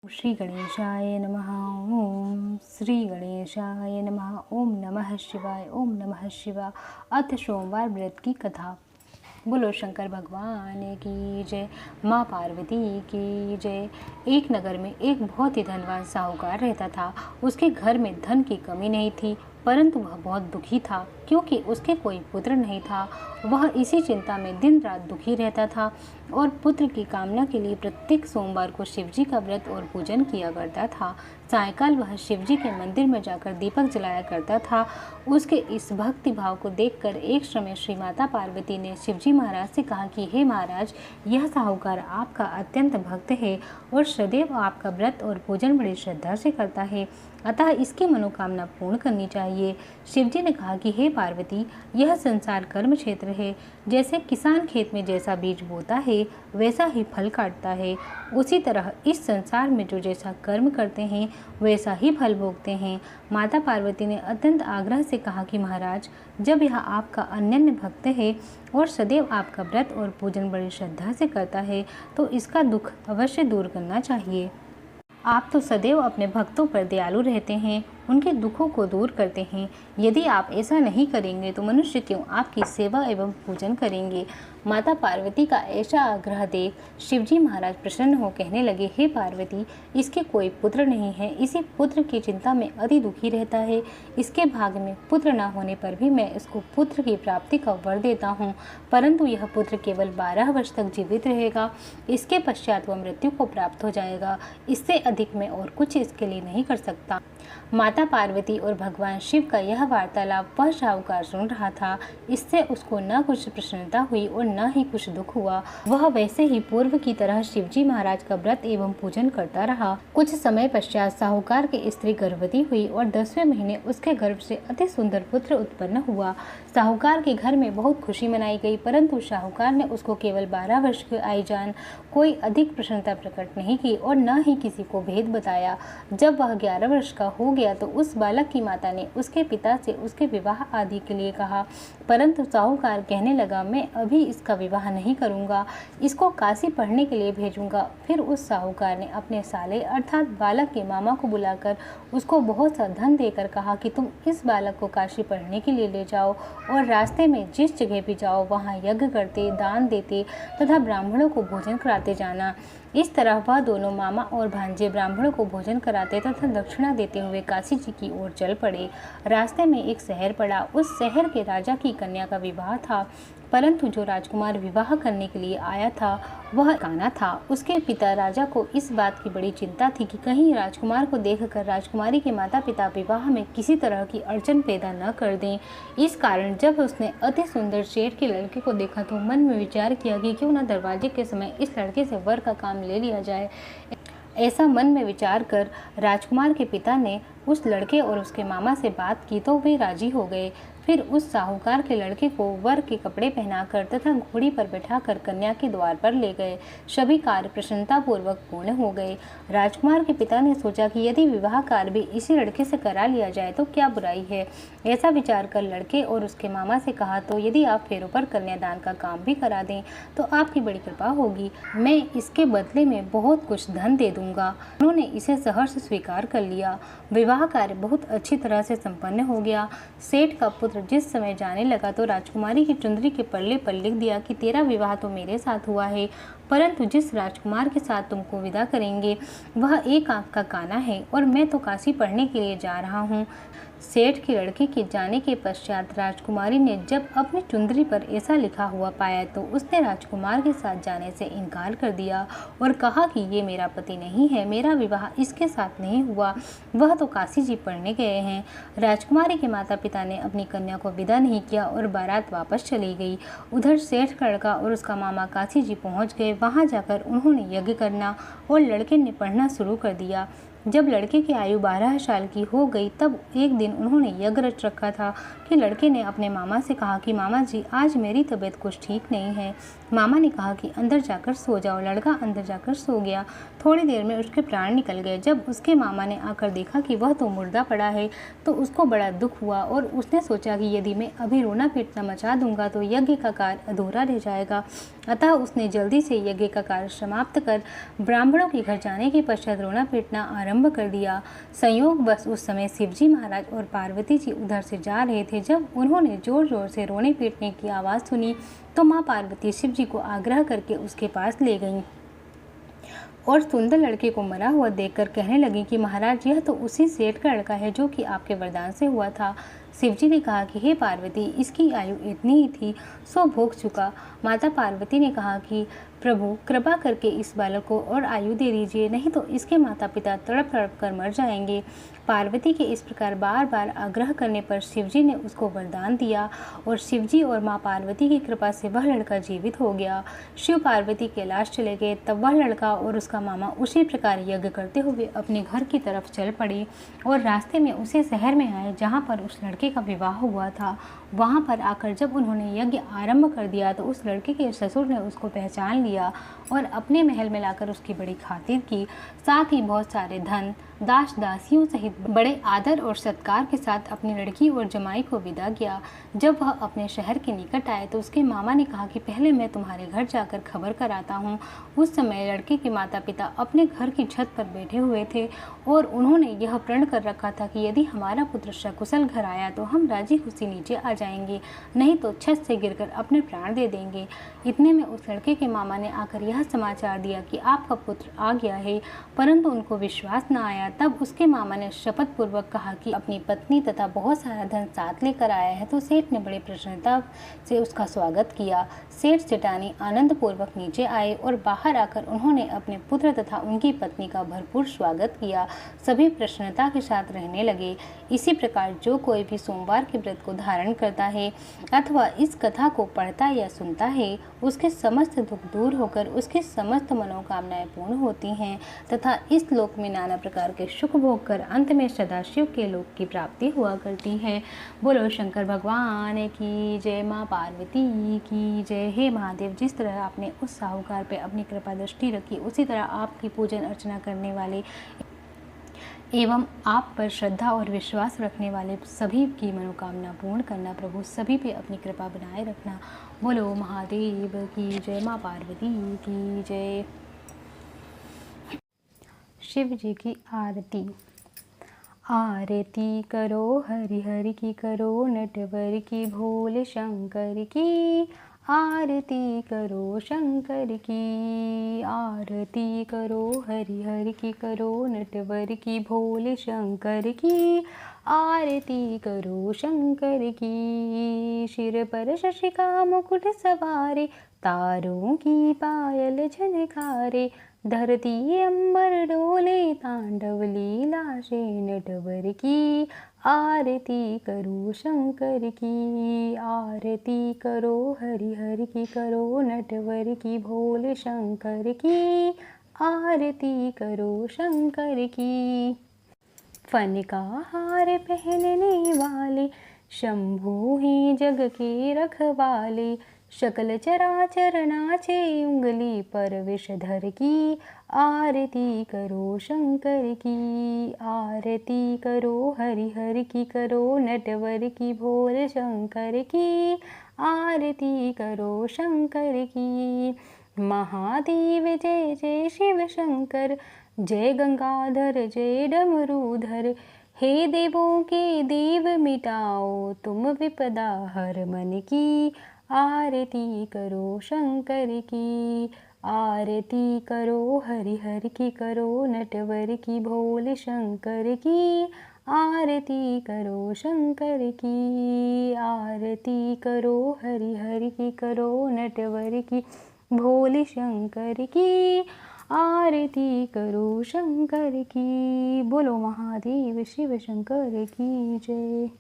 श्री गणेशाय नमः। ओम श्री गणेशाय नमः। ओम नमः शिवाय। ओम नमः शिवाय। अथ सोमवार व्रत की कथा। बोलो शंकर भगवान की जय। माँ पार्वती की जय। एक नगर में एक बहुत ही धनवान साहूकार रहता था। उसके घर में धन की कमी नहीं थी, परंतु वह बहुत दुखी था क्योंकि उसके कोई पुत्र नहीं था। वह इसी चिंता में दिन रात दुखी रहता था और पुत्र की कामना के लिए प्रत्येक सोमवार को शिवजी का व्रत और पूजन किया करता था। सायंकाल वह शिवजी के मंदिर में जाकर दीपक जलाया करता था। उसके इस भक्ति भाव को देखकर एक समय श्री माता पार्वती ने शिवजी महाराज से कहा कि हे महाराज, यह साहूकार आपका अत्यंत भक्त है और सदैव आपका व्रत और पूजन बड़ी श्रद्धा से करता है, अतः इसकी मनोकामना पूर्ण करनी चाहिए। शिवजी ने कहा कि हे पार्वती, यह संसार कर्म क्षेत्र है। जैसे किसान खेत में जैसा बीज बोता है वैसा ही फल काटता है, उसी तरह इस संसार में जो जैसा कर्म करते हैं वैसा ही फल भोगते हैं। माता पार्वती ने अत्यंत आग्रह से कहा कि महाराज, जब यह आपका अनन्य भक्त है और सदैव आपका व्रत और पूजन बड़ी श्रद्धा से करता है तो इसका दुख अवश्य दूर करना चाहिए। आप तो सदैव अपने भक्तों पर दयालु रहते हैं, उनके दुखों को दूर करते हैं। यदि आप ऐसा नहीं करेंगे तो मनुष्य क्यों आपकी सेवा एवं पूजन करेंगे। माता पार्वती का ऐसा आग्रह देख शिवजी महाराज प्रसन्न हो कहने लगे, हे पार्वती, इसके कोई पुत्र नहीं है, इसी पुत्र की चिंता में अति दुखी रहता है। इसके भाग्य में पुत्र न होने पर भी मैं इसको पुत्र की प्राप्ति का वर देता हूँ, परंतु यह पुत्र केवल 12 वर्ष तक जीवित रहेगा। इसके पश्चात वह मृत्यु को प्राप्त हो जाएगा। इससे अधिक मैं और कुछ इसके लिए नहीं कर सकता। माता पार्वती और भगवान शिव का यह वार्तालाप वह साहूकार सुन रहा था। इससे उसको न कुछ प्रसन्नता हुई और न ही कुछ दुख हुआ। वह वैसे ही पूर्व की तरह शिवजी महाराज का व्रत एवं पूजन करता रहा। कुछ समय पश्चात साहूकार की स्त्री गर्भवती हुई और 10वें महीने उसके गर्भ से अति सुंदर पुत्र उत्पन्न हुआ। साहूकार के घर में बहुत खुशी मनाई गई, परंतु साहूकार ने उसको केवल 12 वर्ष की आयु जान कोई अधिक प्रसन्नता प्रकट नहीं की और न ही किसी को भेद बताया। जब वह 11 वर्ष का हो गया तो उस बालक की माता ने उसके पिता से उसके विवाह आदि के लिए कहा, परंतु साहूकार कहने लगा, मैं अभी इसका विवाह नहीं करूंगा, इसको काशी पढ़ने के लिए भेजूंगा। फिर उस साहूकार ने अपने साले अर्थात बालक के मामा को बुलाकर उसको बहुत सा धन देकर कहा कि तुम इस बालक को काशी पढ़ने के लिए ले जाओ और रास्ते में जिस जगह भी जाओ वहाँ यज्ञ करते, दान देते तथा ब्राह्मणों को भोजन कराते जाना। इस तरह वह दोनों मामा और भांजे ब्राह्मणों को भोजन कराते तथा दक्षिणा देते हुए काशी जी की ओर चल पड़े। रास्ते में एक शहर पड़ा। उस शहर के राजा की कन्या का विवाह था, परंतु जो राजकुमार विवाह करने के लिए आया था वह काना था। उसके पिता राजा को इस बात की बड़ी चिंता थी कि कहीं राजकुमार को देखकर राजकुमारी के माता पिता विवाह में किसी तरह की अड़चन पैदा न कर दें। इस कारण जब उसने अति सुंदर शेर के लड़के को देखा तो मन में विचार किया कि क्यों न दरवाजे के समय इस लड़के से वर का काम ले लिया जाए। ऐसा मन में विचार कर राजकुमार के पिता ने उस लड़के और उसके मामा से बात की तो वे राजी हो गए। फिर उस साहूकार के लड़के को वर के कपड़े पहनाकर तथा घोड़ी पर बैठाकर कन्या के द्वार पर ले गए। सभी कार्य प्रसन्नतापूर्वक पूर्ण हो गए। राजकुमार के पिता ने सोचा कि यदि विवाह कार्य भी इसी लड़के से करा लिया जाए तो क्या बुराई है। ऐसा विचार कर लड़के और उसके मामा से कहा, तो यदि आप फेरों पर कन्यादान का काम भी करा दें तो आपकी बड़ी कृपा होगी, मैं इसके बदले में बहुत कुछ धन दे दूंगा। उन्होंने इसे सहर्ष स्वीकार कर लिया। विवाह कार्य बहुत अच्छी तरह से संपन्न हो गया। सेठ का पुत्र जिस समय जाने लगा तो राजकुमारी की चुंदरी के पल्ले पर लिख दिया कि तेरा विवाह तो मेरे साथ हुआ है, परंतु जिस राजकुमार के साथ तुमको विदा करेंगे वह एक आंख का काना है और मैं तो काशी पढ़ने के लिए जा रहा हूँ। सेठ की लड़की के जाने के पश्चात राजकुमारी ने जब अपनी चुंदरी पर ऐसा लिखा हुआ पाया तो उसने राजकुमार के साथ जाने से इनकार कर दिया और कहा कि ये मेरा पति नहीं है, मेरा विवाह इसके साथ नहीं हुआ, वह तो काशी जी पढ़ने गए हैं। राजकुमारी के माता पिता ने अपनी कन्या को विदा नहीं किया और बारात वापस चली गई। उधर सेठ का लड़का और उसका मामा काशी जी पहुँच गए। वहाँ जाकर उन्होंने यज्ञ करना और लड़के ने पढ़ना शुरू कर दिया। जब लड़के की आयु 12 साल की हो गई तब एक दिन उन्होंने यज्ञ रच रखा था कि लड़के ने अपने मामा से कहा कि मामा जी, आज मेरी तबीयत कुछ ठीक नहीं है। मामा ने कहा कि अंदर जाकर सो जाओ। लड़का अंदर जाकर सो गया। थोड़ी देर में उसके प्राण निकल गए। जब उसके मामा ने आकर देखा कि वह तो मुर्दा पड़ा है तो उसको बड़ा दुख हुआ और उसने सोचा कि यदि मैं अभी रोना पीटना मचा दूंगा तो यज्ञ का कार्य अधूरा रह जाएगा। अतः उसने जल्दी से यज्ञ का कार्य समाप्त कर ब्राह्मणों के घर जाने के पश्चात रोना पीटना आरंभ कर दिया। संयोग बस उस समय शिवजी महाराज और पार्वती जी उधर से जा रहे थे। जब उन्होंने जोर जोर से रोने पीटने की आवाज़ सुनी तो माँ पार्वती शिव जी को आग्रह करके उसके पास ले गईं और सुंदर लड़के को मरा हुआ देखकर कहने लगी कि महाराज, यह तो उसी सेठ का लड़का है जो कि आपके वरदान से हुआ था। शिवजी ने कहा कि हे पार्वती, इसकी आयु इतनी ही थी, सो भोग चुका। माता पार्वती ने कहा कि प्रभु, कृपा करके इस बालक को और आयु दे दीजिए, नहीं तो इसके माता पिता तड़प तड़प कर मर जाएंगे। पार्वती के इस प्रकार बार बार आग्रह करने पर शिवजी ने उसको वरदान दिया और शिवजी और माँ पार्वती की कृपा से वह लड़का जीवित हो गया। शिव पार्वती कैलाश चले गए। तब वह लड़का और उसका मामा उसी प्रकार यज्ञ करते हुए अपने घर की तरफ चल पड़े और रास्ते में उसी शहर में आए जहाँ पर उस लड़के का विवाह हुआ था। वहाँ पर आकर जब उन्होंने यज्ञ आरंभ कर दिया तो उस लड़के के ससुर ने उसको पहचान लिया और अपने महल में लाकर उसकी बड़ी खातिर की। साथ ही बहुत सारे धन, दास दासियों सहित बड़े आदर और सत्कार के साथ अपनी लड़की और जमाई को विदा किया। जब वह अपने शहर के निकट आए तो उसके मामा ने कहा कि पहले मैं तुम्हारे घर जाकर खबर कराता हूँ। उस समय लड़के के माता पिता अपने घर की छत पर बैठे हुए थे और उन्होंने यह प्रण कर रखा था कि यदि हमारा पुत्र सकुशल घर आया तो हम राजी खुशी नीचे आ जाएंगे, नहीं तो छत से गिरकर अपने प्राण दे देंगे। इतने में उस लड़के के मामा ने आकर यह समाचार दिया कि आपका पुत्र आ गया है, परंतु उनको विश्वास न आया। तब उसके मामा ने शपथ पूर्वक कहा कि अपनी पत्नी तथा बहुत सारा धन साथ लेकर आया है। तो सेठ ने बड़े प्रसन्नता से उसका स्वागत किया। सेठ सेठानी आनंद पूर्वक नीचे आए और बाहर आकर उन्होंने अपने पुत्र तथा उनकी पत्नी का भरपूर स्वागत किया। सभी प्रसन्नता के साथ रहने लगे। इसी प्रकार जो कोई भी सोमवार के व्रत को धारण करता है अथवा इस कथा को पढ़ता या सुनता है, उसके समस्त दुख दूर होकर उसकी समस्त मनोकामनाएं पूर्ण होती हैं तथा इस लोक में नाना प्रकार के सुख भोग कर अंत में सदाशिव के लोक की प्राप्ति हुआ करती है। बोलो शंकर भगवान की जय, माँ पार्वती की जय। हे महादेव, जिस तरह आपने उस साहूकार पे अपनी कृपा दृष्टि रखी, उसी तरह आपकी पूजन अर्चना करने वाले एवं आप पर श्रद्धा और विश्वास रखने वाले सभी की मनोकामना पूर्ण करना। प्रभु, सभी पे अपनी कृपा बनाए रखना। बोलो महादेव की जय, माँ पार्वती की जय। शिव जी की आरती। आरती करो हरि हरि की, करो नटवर की, भोले शंकर की। आरती करो शंकर की, आरती करो हरि हरि की, करो नटवर की, भोले शंकर की। आरती करो शंकर की। सिर पर शशि का मुकुट सवारे, तारों की पायल झनकारे। धरती अंबर डोले, तांडव लीला से नटवर की। आरती करो शंकर की, आरती करो हरि हरि की, करो नटवर की, भोले शंकर की। आरती करो शंकर की। फन का हार पहनने वाले, शंभु ही जग के रखवाले। शकल चराचर नाचे, उंगली पर विषधर की। आरती करो शंकर की, आरती करो हरि हरि की, करो नटवर की, भोले शंकर की। आरती करो शंकर की। महादेव जय जय शिव शंकर, जय गंगाधर जय डमरूधर। हे देवों के देव, मिटाओ तुम विपदा हर मन की। आरती करो शंकर की, आरती करो हरि हरि की, करो नटवर की, भोले शंकर की। आरती करो शंकर की, आरती करो हरि हरि की, करो नटवर की, भोले शंकर की। आरती करो शंकर की। बोलो महादेव शिव शंकर की जय।